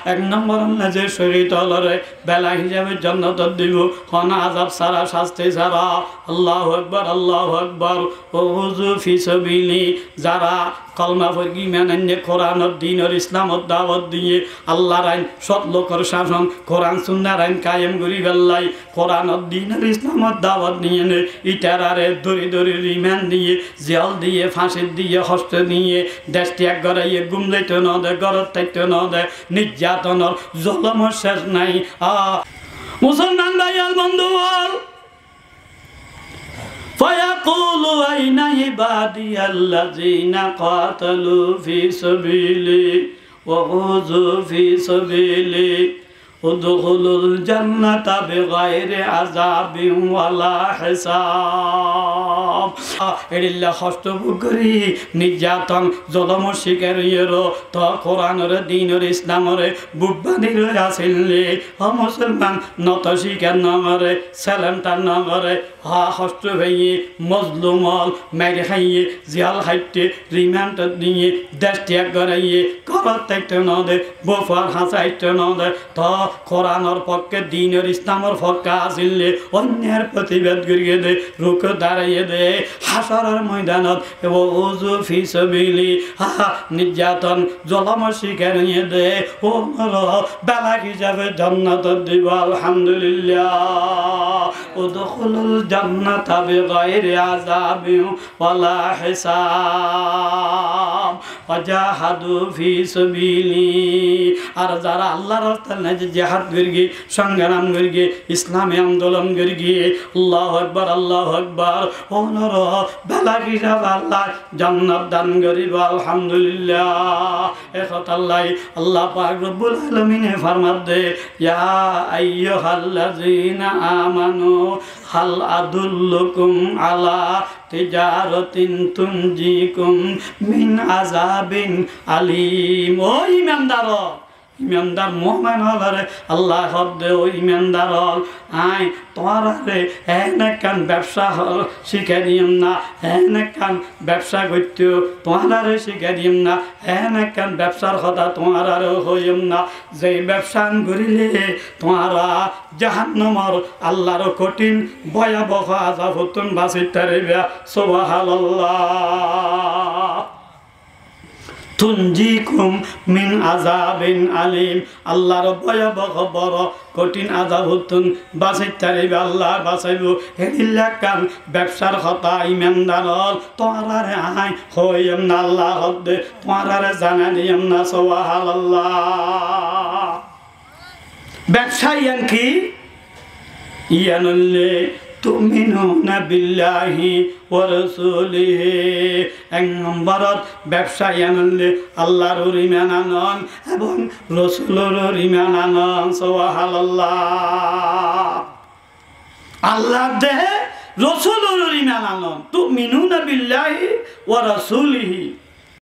এক নম্বর আল্লাহ যে শরীর তলরে বেলা হিসাবে জান্নাত দিব কোন আযাব ছাড়া শাস্তি ছাড়া আল্লাহু আকবার আল্লাহু আকবার ওযু ফি সাবিলি যারা কলমা পড়ি মেনে কোরআন দ্বীনের ইসলামত দাওয়াত দিয়ে আল্লাহর আইন সৎ লোকের শাসন কোরআন সুন্নাহর আইন কায়েম করি বেল্লাই কোরআন দ্বীনের ইসলামত দাওয়াত নিয়ে নে ইটারারে দড়ি দড়ি রিমান্ড দিয়ে জেল দিয়ে ফাঁসি দিয়ে হস্ত দিয়ে দেশ ত্যাগ করাইয়ে গুমলাইতে না দে গরত থাকতে না দে নির্যাতনের জলম শেষ নাই মুসলমান ভাইয়াল বন্ধু فيقول أين عبادي الذين قاتلوا في سبيلي وغزوا في سبيلي ادخلوا الجنة بغير عذاب ولا حساب এরিল্লা কষ্ট করি নির্যাতন জলম শিকার ইয়েরো তো কোরআনের দ্বীনের ইসলামের বুকবাদীর আসিলে মুসলমান নত শিকার নগরে সেলেমটার নগরে কষ্ট হইয়ে মজলুমল মেরে খাইয়ে জিয়াল খাইতে রিমান্ড দিয়ে দেশ ত্যাগ করাইয়ে কবর থাকতে ন দে বোফার হাসাইতে ন দে তো কোরআনের পক্ষে দ্বীনের ইসলামের পক্ষে আসিলে অন্যের প্রতিবাদ করিয়ে দে রুখ দাঁড়াইয়ে দে হাসরের ময়দানত ওযু ফি সাবিলি নির্যাতন জলম শিকার নিয়ে দে ও বেলা হিসাবে জান্নাত দিব আলহামদুলিল্লাহ উদখুলুল জান্নাতা বিগাইরি আযাবিন ওয়ালা হিসাব ওয়াজাহাদু ফি সাবিলি আর যারা আল্লাহর রাস্তায় জিহাদ করি সংগ্রাম করি ইসলামী আন্দোলন করি আল্লাহু আকবার আল্লাহু আকবার ওনর বেলা হিসাব আল্লাহ জান্নাত দান করিব আলহামদুলিল্লাহ একতাল্লাহ আল্লাহ পাক রব্বুল আলামিনে ফরমান দে ইয়া আইয়ুহাল্লাযীনা আমানু হাল আদুল্লুকুম আলা তিজারাতিন তুনজিকুম মিন আযাবিন আলীম ও ঈমানদার ইমানদার মোহমান হলারে আল্লাহ হদ্দে ও ইমানদার হল আই তোমারে কান ব্যবসা শিখে দিম না কান ব্যবসা করতে তোমারে শিখে দিম না কান ব্যবসার কথা তোমার হইম না যে ব্যবসা করিলে তোমারা জাহান্নামর আল্লাহর কঠিন ভয়াবহ আযাব হতুন বাঁচিতে পারিবা সুবহানাল্লাহ তুনজিকুম মিন আযাবিন আলীম আল্লাহর ভয়াবহ বড় কঠিন আযাব হতুন বাঁচাইতে পারিবা আল্লাহ বাঁচাইব হেরিল্লা কান ব্যবসার কথা ইমানদার তোমারে আই হইম না আল্লাহ হদ্দে তোমারে জানা দিম না সুবহানাল্লাহ ব্যবসা ইয়ান কি ইয়ানুল্লে তুমিনুনা বিল্লাহি ওয়া রাসূলিহি এক নম্বরত ব্যবসা ইয়ানুল্লে আল্লাহর ঈমান আনন এবং রাসূলের ঈমান আনন সুবহানাল্লাহ আল্লাহ দেহে রাসূলের ঈমান আনন তুমিনুনা বিল্লাহি ওয়া রাসূলিহি